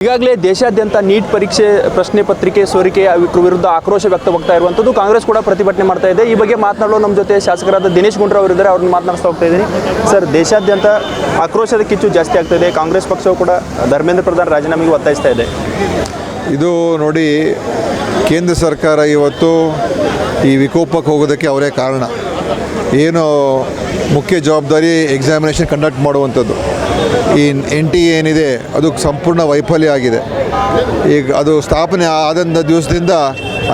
ಈಗಾಗಲೇ ದೇಶಾದ್ಯಂತ ನೀಟ್ ಪರೀಕ್ಷೆ ಪ್ರಶ್ನೆ ಪತ್ರಿಕೆ ಸೋರಿಕೆಯ ವಿರುದ್ಧ ಆಕ್ರೋಶ ವ್ಯಕ್ತವಾಗ್ತಾ ಇರುವಂಥದ್ದು ಕಾಂಗ್ರೆಸ್ ಕೂಡ ಪ್ರತಿಭಟನೆ ಮಾಡ್ತಾ ಇದೆ. ಈ ಬಗ್ಗೆ ಮಾತನಾಡಲು ನಮ್ಮ ಜೊತೆ ಶಾಸಕರಾದ ದಿನೇಶ್ ಗುಂಡೂರಾವ್ ಅವರಿದ್ದಾರೆ. ಅವ್ರನ್ನ ಮಾತನಾಡ್ತಾ ಹೋಗ್ತಾ ಇದ್ದೀನಿ. ಸರ್, ದೇಶಾದ್ಯಂತ ಆಕ್ರೋಶದ ಕಿಚ್ಚು ಜಾಸ್ತಿ ಆಗ್ತಾ ಇದೆ. ಕಾಂಗ್ರೆಸ್ ಪಕ್ಷವು ಕೂಡ ಧರ್ಮೇಂದ್ರ ಪ್ರಧಾನ್ ರಾಜೀನಾಮೆಗೆ ಒತ್ತಾಯಿಸ್ತಾ ಇದೆ. ಇದು ನೋಡಿ, ಕೇಂದ್ರ ಸರ್ಕಾರ ಇವತ್ತು ಈ ವಿಕೋಪಕ್ಕೆ ಹೋಗೋದಕ್ಕೆ ಅವರೇ ಕಾರಣ. ಏನು ಮುಖ್ಯ ಜವಾಬ್ದಾರಿ ಎಕ್ಸಾಮಿನೇಷನ್ ಕಂಡಕ್ಟ್ ಮಾಡುವಂಥದ್ದು, ಈ NTA ಏನಿದೆ ಅದು ಸಂಪೂರ್ಣ ವೈಫಲ್ಯ ಆಗಿದೆ. ಈಗ ಅದು ಸ್ಥಾಪನೆ ಆದಂಥ ದಿವಸದಿಂದ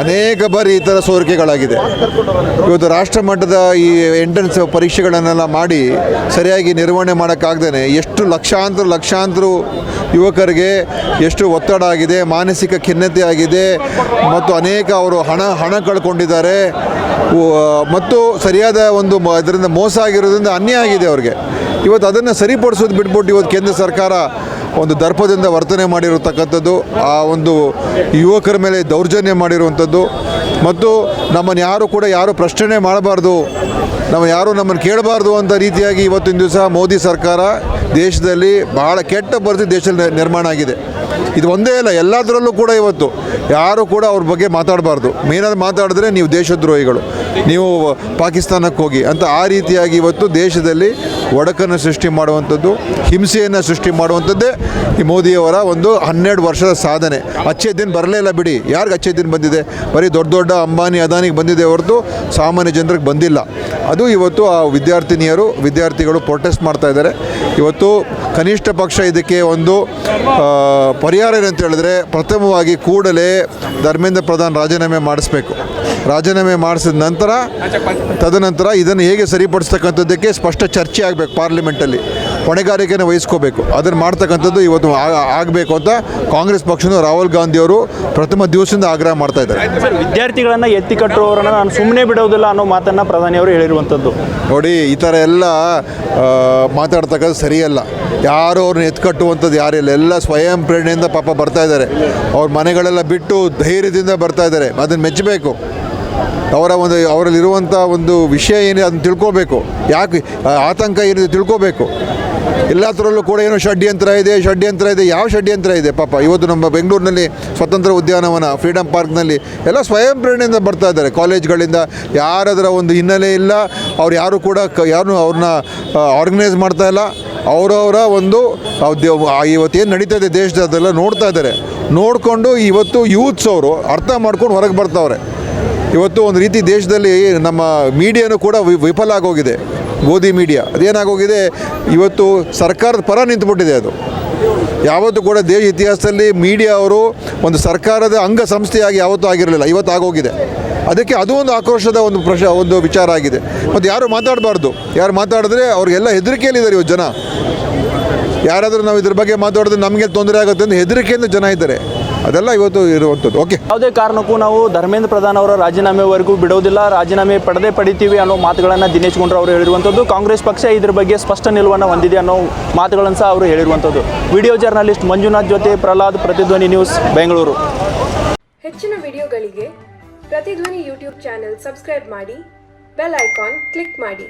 ಅನೇಕ ಬಾರಿ ಈ ಥರ ಸೋರಿಕೆಗಳಾಗಿದೆ. ಇವತ್ತು ರಾಷ್ಟ್ರ ಮಟ್ಟದ ಈ ಎಂಟ್ರೆನ್ಸ್ ಪರೀಕ್ಷೆಗಳನ್ನೆಲ್ಲ ಮಾಡಿ ಸರಿಯಾಗಿ ನಿರ್ವಹಣೆ ಮಾಡೋಕ್ಕಾಗ್ದೇ ಎಷ್ಟು ಲಕ್ಷಾಂತರ ಯುವಕರಿಗೆ ಎಷ್ಟು ಒತ್ತಡ ಆಗಿದೆ, ಮಾನಸಿಕ ಖಿನ್ನತೆ ಆಗಿದೆ, ಮತ್ತು ಅನೇಕ ಅವರು ಹಣ ಕಳ್ಕೊಂಡಿದ್ದಾರೆ, ಮತ್ತು ಸರಿಯಾದ ಒಂದು ಅದರಿಂದ ಮೋಸ ಆಗಿರೋದ್ರಿಂದ ಅನ್ಯಾಯ ಆಗಿದೆ ಅವ್ರಿಗೆ. ಇವತ್ತು ಅದನ್ನು ಸರಿಪಡಿಸೋದು ಬಿಟ್ಬಿಟ್ಟು ಇವತ್ತು ಕೇಂದ್ರ ಸರ್ಕಾರ ಒಂದು ದರ್ಪದಿಂದ ವರ್ತನೆ ಮಾಡಿರತಕ್ಕಂಥದ್ದು, ಆ ಒಂದು ಯುವಕರ ಮೇಲೆ ದೌರ್ಜನ್ಯ ಮಾಡಿರುವಂಥದ್ದು, ಮತ್ತು ನಮ್ಮನ್ನು ಯಾರು ಪ್ರಶ್ನೆ ಮಾಡಬಾರ್ದು, ನಮ್ಮನ್ನು ಕೇಳಬಾರ್ದು ಅಂತ ರೀತಿಯಾಗಿ ಇವತ್ತಿನ ದಿವಸ ಮೋದಿ ಸರ್ಕಾರ ದೇಶದಲ್ಲಿ ಬಹಳ ಕೆಟ್ಟ ಪರಿಸ್ಥಿತಿ ದೇಶದಲ್ಲಿ ನಿರ್ಮಾಣ ಆಗಿದೆ. ಇದು ಒಂದೇ ಅಲ್ಲ, ಎಲ್ಲದರಲ್ಲೂ ಕೂಡ ಇವತ್ತು ಯಾರು ಕೂಡ ಅವ್ರ ಬಗ್ಗೆ ಮಾತಾಡಬಾರ್ದು. ಮೇನಾದ್ರು ಮಾತಾಡಿದ್ರೆ ನೀವು ದೇಶದ್ರೋಹಿಗಳು, ನೀವು ಪಾಕಿಸ್ತಾನಕ್ಕೆ ಹೋಗಿ ಅಂತ ಆ ರೀತಿಯಾಗಿ ಇವತ್ತು ದೇಶದಲ್ಲಿ ಒಡಕನ್ನು ಸೃಷ್ಟಿ ಮಾಡುವಂಥದ್ದು, ಹಿಂಸೆಯನ್ನು ಸೃಷ್ಟಿ ಮಾಡುವಂಥದ್ದೇ ಈ ಮೋದಿಯವರ ಒಂದು 12 ವರ್ಷದ ಸಾಧನೆ. ಅಚ್ಚೇ ದಿನ ಬರಲೇ ಇಲ್ಲ ಬಿಡಿ. ಯಾರಿಗೆ ಅಚ್ಚೇ ದಿನ ಬಂದಿದೆ? ಬರೀ ದೊಡ್ಡ ಅಂಬಾನಿ ಅದಾನಿಗೆ ಬಂದಿದೆ ಹೊರತು ಸಾಮಾನ್ಯ ಜನರಿಗೆ ಬಂದಿಲ್ಲ. ಅದು ಇವತ್ತು ಆ ವಿದ್ಯಾರ್ಥಿಗಳು ಪ್ರೊಟೆಸ್ಟ್ ಮಾಡ್ತಾ ಇದ್ದಾರೆ. ಇವತ್ತು ಕನಿಷ್ಠ ಪಕ್ಷ ಇದಕ್ಕೆ ಒಂದು ಪರಿಹಾರ ಏನಂತ ಹೇಳಿದ್ರೆ, ಪ್ರಥಮವಾಗಿ ಕೂಡಲೇ ಧರ್ಮೇಂದ್ರ ಪ್ರಧಾನ್ ರಾಜೀನಾಮೆ ಮಾಡಿಸ್ಬೇಕು. ರಾಜೀನಾಮೆ ಮಾಡಿಸಿದ ನಂತರ ತದನಂತರ ಇದನ್ನು ಹೇಗೆ ಸರಿಪಡಿಸ್ತಕ್ಕಂಥದ್ದಕ್ಕೆ ಸ್ಪಷ್ಟ ಚರ್ಚೆ ಆಗಬೇಕು. ಪಾರ್ಲಿಮೆಂಟಲ್ಲಿ ಹೊಣೆಗಾರಿಕೆಯನ್ನು ವಹಿಸ್ಕೋಬೇಕು. ಅದನ್ನು ಮಾಡ್ತಕ್ಕಂಥದ್ದು ಇವತ್ತು ಆಗಬೇಕು ಅಂತ ಕಾಂಗ್ರೆಸ್ ಪಕ್ಷದ ರಾಹುಲ್ ಗಾಂಧಿಯವರು ಪ್ರಥಮ ದಿವಸದಿಂದ ಆಗ್ರಹ ಮಾಡ್ತಾ ಇದ್ದಾರೆ. ವಿದ್ಯಾರ್ಥಿಗಳನ್ನು ಎತ್ತಿ ಕಟ್ಟುವವರನ್ನು ನಾನು ಸುಮ್ಮನೆ ಬಿಡೋದಿಲ್ಲ ಅನ್ನೋ ಮಾತನ್ನು ಪ್ರಧಾನಿಯವರು ಹೇಳಿರುವಂಥದ್ದು. ನೋಡಿ, ಈ ಥರ ಎಲ್ಲ ಮಾತಾಡ್ತಕ್ಕಂಥದ್ದು ಸರಿಯಲ್ಲ. ಯಾರು ಅವ್ರನ್ನ ಎತ್ಕಟ್ಟುವಂಥದ್ದು ಯಾರಿಲ್ಲ. ಎಲ್ಲ ಸ್ವಯಂ ಪ್ರೇರಣೆಯಿಂದ ಪಾಪ ಬರ್ತಾ ಇದ್ದಾರೆ. ಅವ್ರ ಮನೆಗಳೆಲ್ಲ ಬಿಟ್ಟು ಧೈರ್ಯದಿಂದ ಬರ್ತಾ ಇದ್ದಾರೆ. ಅದನ್ನು ಮೆಚ್ಚಬೇಕು. ಅವರಲ್ಲಿರುವಂಥ ಒಂದು ವಿಷಯ ಏನಿದೆ ಅದನ್ನು ತಿಳ್ಕೋಬೇಕು. ಯಾಕೆ ಆತಂಕ ಏನಿದೆ ತಿಳ್ಕೋಬೇಕು. ಎಲ್ಲದರಲ್ಲೂ ಕೂಡ ಏನೋ ಷಡ್ಯಂತ್ರ ಇದೆ. ಯಾವ ಷಡ್ಯಂತ್ರ ಇದೆ? ಪಾಪ ಇವತ್ತು ನಮ್ಮ ಬೆಂಗಳೂರಿನಲ್ಲಿ ಸ್ವತಂತ್ರ ಉದ್ಯಾನವನ, ಫ್ರೀಡಮ್ ಪಾರ್ಕ್ನಲ್ಲಿ ಎಲ್ಲ ಸ್ವಯಂ ಪ್ರೇರಣೆಯಿಂದ ಬರ್ತಾ ಇದ್ದಾರೆ. ಕಾಲೇಜ್ಗಳಿಂದ ಯಾರದರ ಒಂದು ಹಿನ್ನೆಲೆ ಇಲ್ಲ. ಅವ್ರು ಯಾರು ಕೂಡ ಅವ್ರನ್ನ ಆರ್ಗನೈಸ್ ಮಾಡ್ತಾ ಇಲ್ಲ. ಅವರವರ ಒಂದು ಇವತ್ತೇನು ನಡೀತಾ ಇದೆ ದೇಶದಲ್ಲ ನೋಡ್ತಾ ಇದ್ದಾರೆ. ನೋಡಿಕೊಂಡು ಇವತ್ತು ಯೂತ್ಸ್ ಅವರು ಅರ್ಥ ಮಾಡ್ಕೊಂಡು ಹೊರಗೆ ಬರ್ತಾವ್ರೆ. ಇವತ್ತು ಒಂದು ರೀತಿ ದೇಶದಲ್ಲಿ ನಮ್ಮ ಮೀಡಿಯಾನೂ ಕೂಡ ವಿಫಲ ಆಗೋಗಿದೆ. ಗೋಧಿ ಮೀಡಿಯಾ ಅದೇನಾಗೋಗಿದೆ, ಇವತ್ತು ಸರ್ಕಾರದ ಪರ ನಿಂತುಬಿಟ್ಟಿದೆ. ಅದು ಯಾವತ್ತೂ ಕೂಡ ದೇಶ ಇತಿಹಾಸದಲ್ಲಿ ಮೀಡಿಯಾ ಅವರು ಒಂದು ಸರ್ಕಾರದ ಅಂಗಸಂಸ್ಥೆಯಾಗಿ ಯಾವತ್ತೂ ಆಗಿರಲಿಲ್ಲ, ಇವತ್ತು ಆಗೋಗಿದೆ. ಅದಕ್ಕೆ ಅದು ಒಂದು ಆಕ್ರೋಶದ ಒಂದು ವಿಚಾರ ಆಗಿದೆ. ಮತ್ತು ಯಾರು ಮಾತಾಡಬಾರ್ದು. ಯಾರು ಮಾತಾಡಿದ್ರೆ ಅವ್ರಿಗೆಲ್ಲ ಹೆದರಿಕೆಯಲ್ಲಿದ್ದಾರೆ ಇವತ್ತು ಜನ. ಯಾರಾದರೂ ನಾವು ಇದ್ರ ಬಗ್ಗೆ ಮಾತಾಡಿದ್ರೆ ನಮಗೆ ತೊಂದರೆ ಆಗುತ್ತೆ ಅಂತ ಹೆದರಿಕೆಯಿಂದ ಜನ ಇದ್ದಾರೆ. ಅದೆಲ್ಲ ಇವತ್ತು ಇರುವಂಥದ್ದು. ಓಕೆ, ಯಾವುದೇ ಕಾರಣಕ್ಕೂ ನಾವು ಧರ್ಮೇಂದ್ರ ಪ್ರಧಾನ್ ಅವರ ರಾಜೀನಾಮೆವರೆಗೂ ಬಿಡೋದಿಲ್ಲ, ರಾಜೀನಾಮೆ ಪಡಿತೀವಿ ಅನ್ನೋ ಮಾತುಗಳನ್ನು ದಿನೇಶ್ ಗುಂಡೂರಾವ್ ಅವರು ಹೇಳಿರುವಂಥದ್ದು. ಕಾಂಗ್ರೆಸ್ ಪಕ್ಷ ಇದ್ರ ಬಗ್ಗೆ ಸ್ಪಷ್ಟ ನಿಲುವನ್ನು ಹೊಂದಿದೆ ಅನ್ನೋ ಮಾತುಗಳನ್ನು ಸಹ ಅವರು ಹೇಳಿರುವಂಥದ್ದು. ವಿಡಿಯೋ ಜರ್ನಲಿಸ್ಟ್ ಮಂಜುನಾಥ್ ಜೊತೆ ಪ್ರಹ್ಲಾದ್, ಪ್ರತಿಧ್ವನಿ ನ್ಯೂಸ್, ಬೆಂಗಳೂರು. ಹೆಚ್ಚಿನ ವಿಡಿಯೋಗಳಿಗೆ ಪ್ರತಿಧ್ವನಿ ಯೂಟ್ಯೂಬ್ ಚಾನೆಲ್ ಸಬ್ಸ್ಕ್ರೈಬ್ ಮಾಡಿ, ಬೆಲ್ ಐಕಾನ್ ಕ್ಲಿಕ್ ಮಾಡಿ.